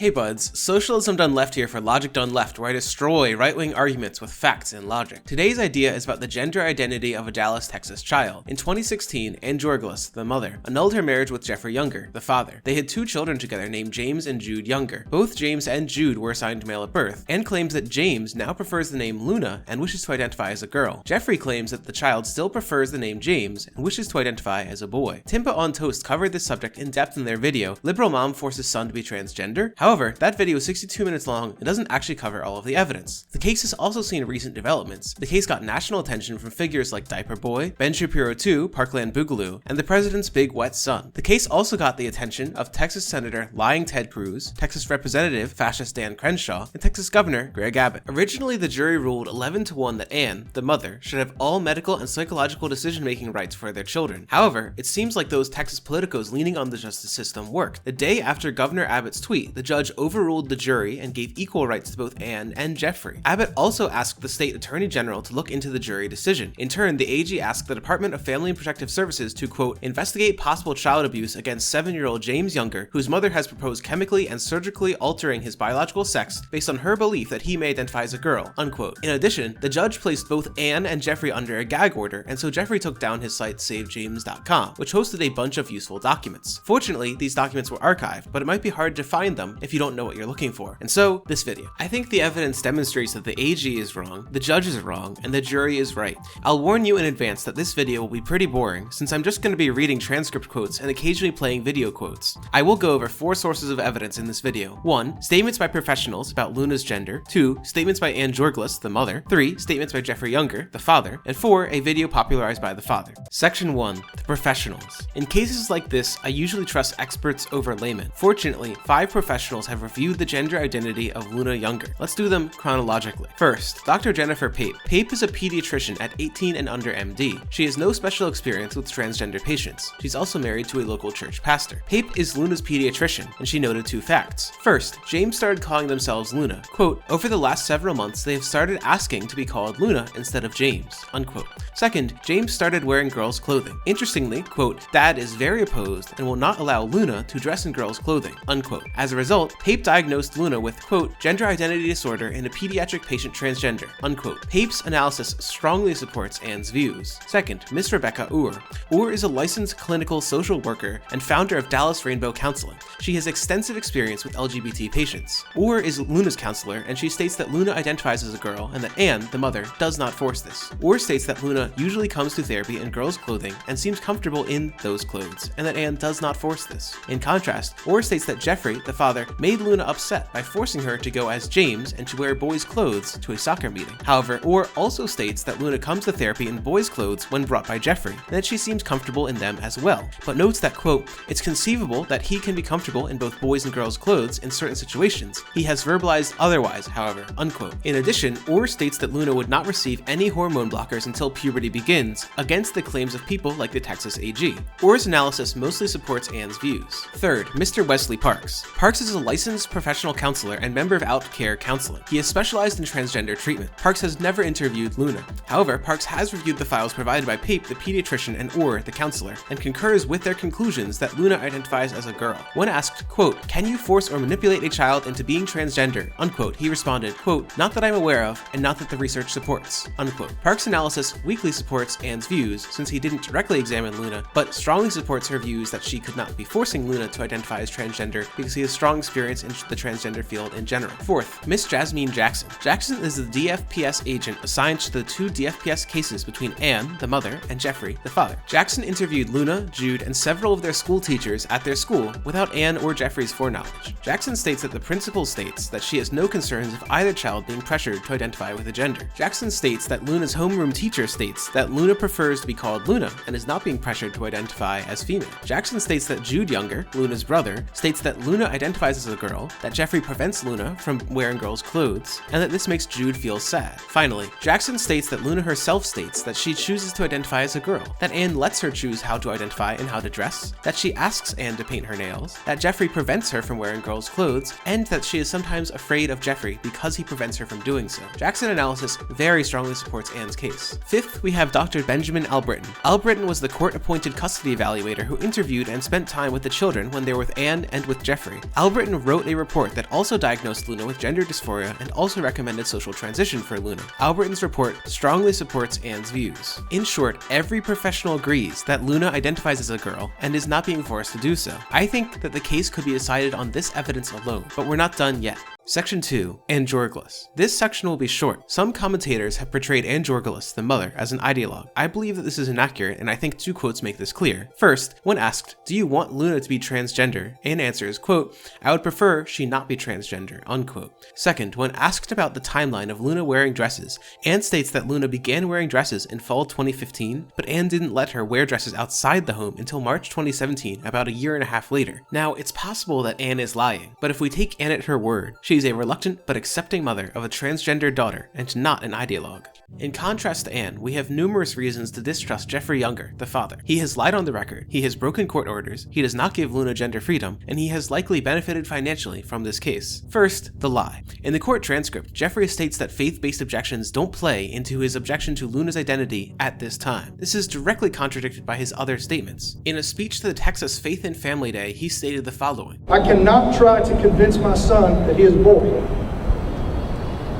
Hey buds, socialism done left here for logic done left, where I destroy right-wing arguments with facts and logic. Today's idea is about the gender identity of a Dallas, Texas child. In 2016, Georgulas, the mother, annulled her marriage with Jeffrey Younger, the father. They had 2 children together named James and Jude Younger. Both James and Jude were assigned male at birth, and claims that James now prefers the name Luna and wishes to identify as a girl. Jeffrey claims that the child still prefers the name James and wishes to identify as a boy. Timpa on Toast covered this subject in depth in their video, Liberal Mom Forces Son to be Transgender. However, that video is 62 minutes long and doesn't actually cover all of the evidence. The case has also seen recent developments. The case got national attention from figures like Diaper Boy, Ben Shapiro 2, Parkland Boogaloo, and the president's big wet son. The case also got the attention of Texas Senator Lying Ted Cruz, Texas Representative Fascist Dan Crenshaw, and Texas Governor Greg Abbott. Originally, the jury ruled 11-1 that Ann, the mother, should have all medical and psychological decision-making rights for their children. However, it seems like those Texas politicos leaning on the justice system worked. The day after Governor Abbott's tweet, the judge overruled the jury and gave equal rights to both Ann and Jeffrey. Abbott also asked the state attorney general to look into the jury decision. In turn, the AG asked the Department of Family and Protective Services to, quote, investigate possible child abuse against 7-year-old James Younger, whose mother has proposed chemically and surgically altering his biological sex based on her belief that he may identify as a girl, unquote. In addition, the judge placed both Ann and Jeffrey under a gag order, and so Jeffrey took down his site SaveJames.com, which hosted a bunch of useful documents. Fortunately, these documents were archived, but it might be hard to find them if you don't know what you're looking for. And so, this video. I think the evidence demonstrates that the AG is wrong, the judge is wrong, and the jury is right. I'll warn you in advance that this video will be pretty boring, since I'm just going to be reading transcript quotes and occasionally playing video quotes. I will go over 4 sources of evidence in this video. 1. Statements by professionals about Luna's gender. 2. Statements by Georgulas, the mother. 3. Statements by Jeffrey Younger, the father. And 4. A video popularized by the father. Section 1. The professionals. In cases like this, I usually trust experts over laymen. Fortunately, 5 professionals have reviewed the gender identity of Luna Younger. Let's do them chronologically. First, Dr. Jennifer Pape. Pape is a pediatrician at 18 and under MD. She has no special experience with transgender patients. She's also married to a local church pastor. Pape is Luna's pediatrician, and she noted 2 facts. First, James started calling themselves Luna. Quote, over the last several months, they have started asking to be called Luna instead of James, unquote. Second, James started wearing girls' clothing. Interestingly, quote, Dad is very opposed and will not allow Luna to dress in girls' clothing, unquote. As a result, Pape diagnosed Luna with, quote, gender identity disorder in a pediatric patient transgender, unquote. Pape's analysis strongly supports Ann's views. Second, Miss Rebecca Uhr. Uhr is a licensed clinical social worker and founder of Dallas Rainbow Counseling. She has extensive experience with LGBT patients. Uhr is Luna's counselor, and she states that Luna identifies as a girl and that Ann, the mother, does not force this. Uhr states that Luna usually comes to therapy in girls' clothing and seems comfortable in those clothes, and that Ann does not force this. In contrast, Uhr states that Jeffrey, the father, made Luna upset by forcing her to go as James and to wear boys' clothes to a soccer meeting. However, Uhr also states that Luna comes to therapy in boys' clothes when brought by Jeffrey, and that she seems comfortable in them as well, but notes that, quote, it's conceivable that he can be comfortable in both boys' and girls' clothes in certain situations. He has verbalized otherwise, however, unquote. In addition, Uhr states that Luna would not receive any hormone blockers until puberty begins, against the claims of people like the Texas AG. Uhr's analysis mostly supports Ann's views. Third, Mr. Wesley Parks. Parks is a licensed professional counselor and member of Outcare Counseling. He is specialized in transgender treatment. Parks has never interviewed Luna. However, Parks has reviewed the files provided by Pape, the pediatrician, and Uhr, the counselor, and concurs with their conclusions that Luna identifies as a girl. When asked, quote, can you force or manipulate a child into being transgender, unquote, he responded, quote, not that I'm aware of, and not that the research supports, unquote. Parks' analysis weakly supports Ann's views, since he didn't directly examine Luna, but strongly supports her views that she could not be forcing Luna to identify as transgender because he has strong experience in the transgender field in general. Fourth, Miss Jasmine Jackson. Jackson is the DFPS agent assigned to the 2 DFPS cases between Ann, the mother, and Jeffrey, the father. Jackson interviewed Luna, Jude, and several of their school teachers at their school without Ann or Jeffrey's foreknowledge. Jackson states that the principal states that she has no concerns of either child being pressured to identify with a gender. Jackson states that Luna's homeroom teacher states that Luna prefers to be called Luna and is not being pressured to identify as female. Jackson states that Jude Younger, Luna's brother, states that Luna identifies as a girl, that Jeffrey prevents Luna from wearing girls' clothes, and that this makes Jude feel sad. Finally, Jackson states that Luna herself states that she chooses to identify as a girl, that Ann lets her choose how to identify and how to dress, that she asks Ann to paint her nails, that Jeffrey prevents her from wearing girls' clothes, and that she is sometimes afraid of Jeffrey because he prevents her from doing so. Jackson analysis very strongly supports Ann's case. Fifth, we have Dr. Benjamin Albritton. Albritton was the court-appointed custody evaluator who interviewed and spent time with the children when they were with Ann and with Jeffrey. Albritton Albertin wrote a report that also diagnosed Luna with gender dysphoria and also recommended social transition for Luna. Albertin's report strongly supports Anne's views. In short, every professional agrees that Luna identifies as a girl and is not being forced to do so. I think that the case could be decided on this evidence alone, but we're not done yet. Section 2. Anne Georgulas. This section will be short. Some commentators have portrayed Anne Georgulas, the mother, as an ideologue. I believe that this is inaccurate, and I think two quotes make this clear. First, when asked, "Do you want Luna to be transgender?" Anne answers, quote, "I would prefer she not be transgender," unquote. Second, when asked about the timeline of Luna wearing dresses, Anne states that Luna began wearing dresses in fall 2015, but Anne didn't let her wear dresses outside the home until March 2017, about a year and a half later. Now, it's possible that Anne is lying, but if we take Anne at her word, she's a reluctant but accepting mother of a transgender daughter and not an ideologue. In contrast to Anne, we have numerous reasons to distrust Jeffrey Younger, the father. He has lied on the record, he has broken court orders, he does not give Luna gender freedom, and he has likely benefited financially from this case. First, the lie. In the court transcript, Jeffrey states that faith-based objections don't play into his objection to Luna's identity at this time. This is directly contradicted by his other statements. In a speech to the Texas Faith and Family Day, he stated the following: "I cannot try to convince my son that he is a boy.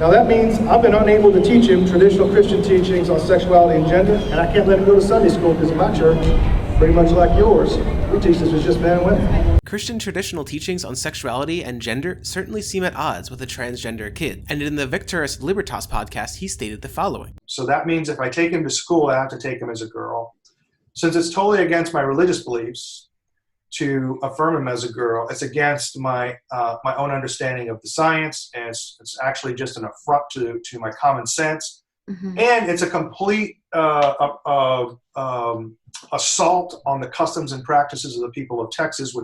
Now that means I've been unable to teach him traditional Christian teachings on sexuality and gender, and I can't let him go to Sunday school because in my church, pretty much like yours, we teach this as just men and women." Christian traditional teachings on sexuality and gender certainly seem at odds with a transgender kid, and in the Victoris Libertas podcast, he stated the following: "So that means if I take him to school, I have to take him as a girl. Since it's totally against my religious beliefs to affirm him as a girl, it's against my own understanding of the science, and it's actually just an affront to my common sense, and it's a complete assault on the customs and practices of the people of Texas,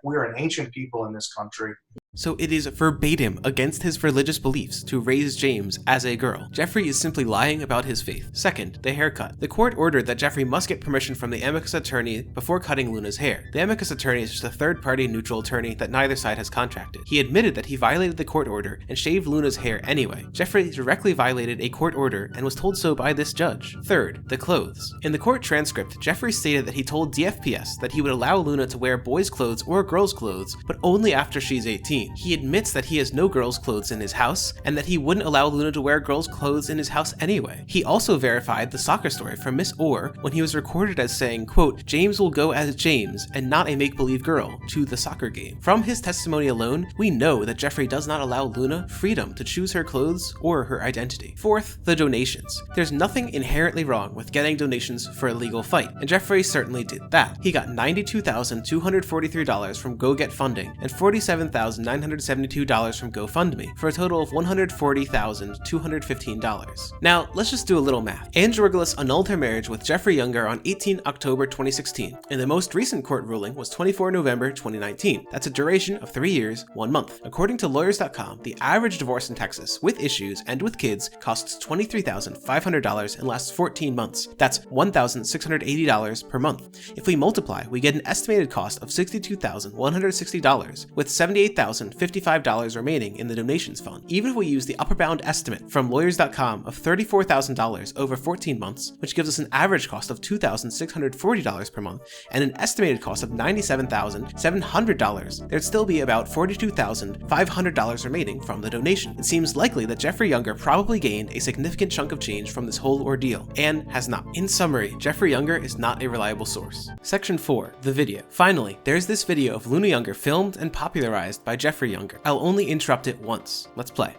we're an ancient people in this country." So it is verbatim against his religious beliefs to raise James as a girl. Jeffrey is simply lying about his faith. Second, the haircut. The court ordered that Jeffrey must get permission from the amicus attorney before cutting Luna's hair. The amicus attorney is just a third-party neutral attorney that neither side has contracted. He admitted that he violated the court order and shaved Luna's hair anyway. Jeffrey directly violated a court order and was told so by this judge. Third, the clothes. In the court transcript, Jeffrey stated that he told DFPS that he would allow Luna to wear boys' clothes or girls' clothes, but only after she's 18. He admits that he has no girls' clothes in his house, and that he wouldn't allow Luna to wear girls' clothes in his house anyway. He also verified the soccer story from Miss Orr when he was recorded as saying, quote, "James will go as James and not a make-believe girl to the soccer game." From his testimony alone, we know that Jeffrey does not allow Luna freedom to choose her clothes or her identity. Fourth, the donations. There's nothing inherently wrong with getting donations for a legal fight, and Jeffrey certainly did that. He got $92,243 from Go Get Funding and $47,972 from GoFundMe for a total of $140,215. Now, let's just do a little math. Anne Georgulas annulled her marriage with Jeffrey Younger on 18 October 2016, and the most recent court ruling was 24 November 2019. That's a duration of 3 years, 1 month. According to lawyers.com, the average divorce in Texas, with issues and with kids, costs $23,500 and lasts 14 months. That's $1,680 per month. If we multiply, we get an estimated cost of $62,160, with $78,055 remaining in the donations fund. Even if we use the upper bound estimate from lawyers.com of $34,000 over 14 months, which gives us an average cost of $2,640 per month, and an estimated cost of $97,700, there'd still be about $42,500 remaining from the donation. It seems likely that Jeffrey Younger probably gained a significant chunk of change from this whole ordeal, and has not. In summary, Jeffrey Younger is not a reliable source. Section 4. The video. Finally, there's this video of Luna Younger filmed and popularized by Jeffrey Younger. I'll only interrupt it once. Let's play.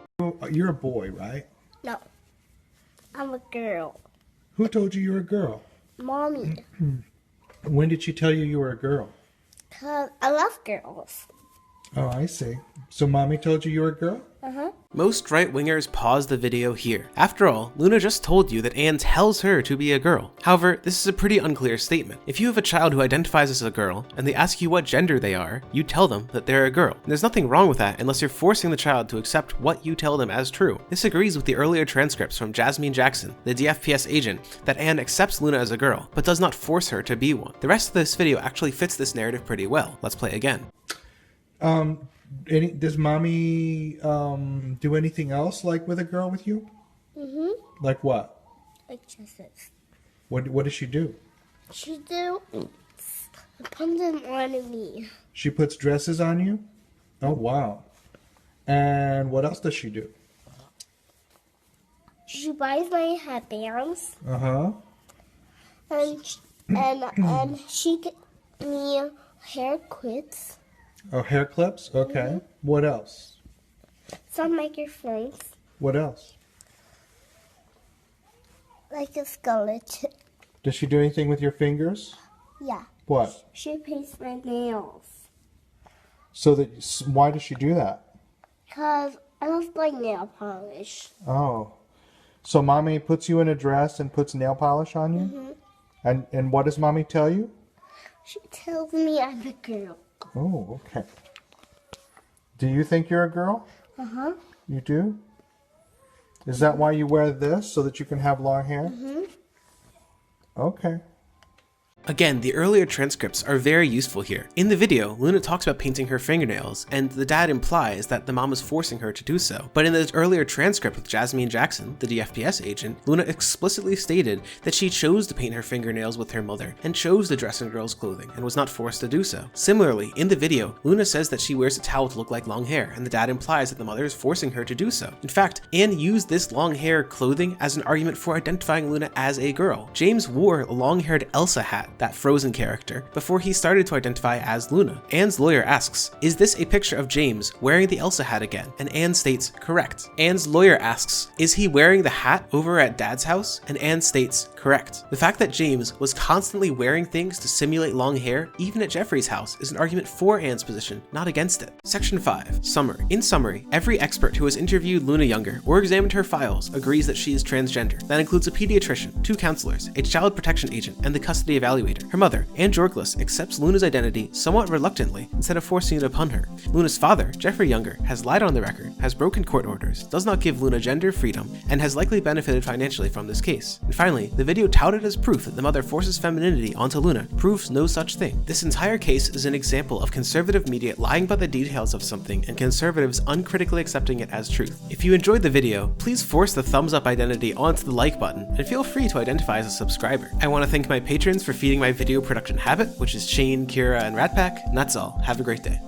You're a boy, right? No, I'm a girl. Who told you you were a girl? Mommy. When did she tell you you were a girl? 'Cause I love girls. Oh, I see. So mommy told you you were a girl? Most right-wingers pause the video here. After all, Luna just told you that Anne tells her to be a girl. However, this is a pretty unclear statement. If you have a child who identifies as a girl, and they ask you what gender they are, you tell them that they're a girl. And there's nothing wrong with that unless you're forcing the child to accept what you tell them as true. This agrees with the earlier transcripts from Jasmine Jackson, the DFPS agent, that Anne accepts Luna as a girl, but does not force her to be one. The rest of this video actually fits this narrative pretty well. Let's play again. Does mommy do anything else like with a girl with you? Like what? Like dresses. What does she do? She do put them on me. She puts dresses on you? Oh, wow. And what else does she do? She buys my headbands, Uh-huh. and she get me hair clips, Oh, hair clips? Okay. What else? some microphones, What else? like a skeleton. Does she do anything with your fingers? Yeah. What? She paints my nails. Why does she do that? Cause I love like nail polish. Oh. So mommy puts you in a dress and puts nail polish on you? And what does mommy tell you? She tells me I'm a girl. Oh, okay. Do you think you're a girl? Uh-huh. You do? Is that why you wear this, so that you can have long hair? Okay. Again, the earlier transcripts are very useful here. In the video, Luna talks about painting her fingernails, and the dad implies that the mom is forcing her to do so. But in the earlier transcript with Jasmine Jackson, the DFPS agent, Luna explicitly stated that she chose to paint her fingernails with her mother, and chose to dress in girls' clothing, and was not forced to do so. Similarly, in the video, Luna says that she wears a towel to look like long hair, and the dad implies that the mother is forcing her to do so. In fact, Anne used this long hair clothing as an argument for identifying Luna as a girl. James wore a long-haired Elsa hat, that Frozen character, before he started to identify as Luna. Anne's lawyer asks, "Is this a picture of James wearing the Elsa hat again?" And Anne states, "Correct." Anne's lawyer asks, "Is he wearing the hat over at Dad's house?" And Anne states, "Correct." The fact that James was constantly wearing things to simulate long hair, even at Jeffrey's house, is an argument for Anne's position, not against it. Section 5. Summary. In summary, every expert who has interviewed Luna Younger or examined her files agrees that she is transgender. That includes a pediatrician, 2 counselors, a child protection agent, and the custody evaluator. Her mother, Anne Georgulas, accepts Luna's identity somewhat reluctantly instead of forcing it upon her. Luna's father, Jeffrey Younger, has lied on the record, has broken court orders, does not give Luna gender freedom, and has likely benefited financially from this case. And finally, the video touted as proof that the mother forces femininity onto Luna proves no such thing. This entire case is an example of conservative media lying about the details of something and conservatives uncritically accepting it as truth. If you enjoyed the video, please force the thumbs up identity onto the like button, and feel free to identify as a subscriber. I want to thank my patrons for feeding my video production habit, which is Shane, Kira, and Ratpack, and that's all. Have a great day.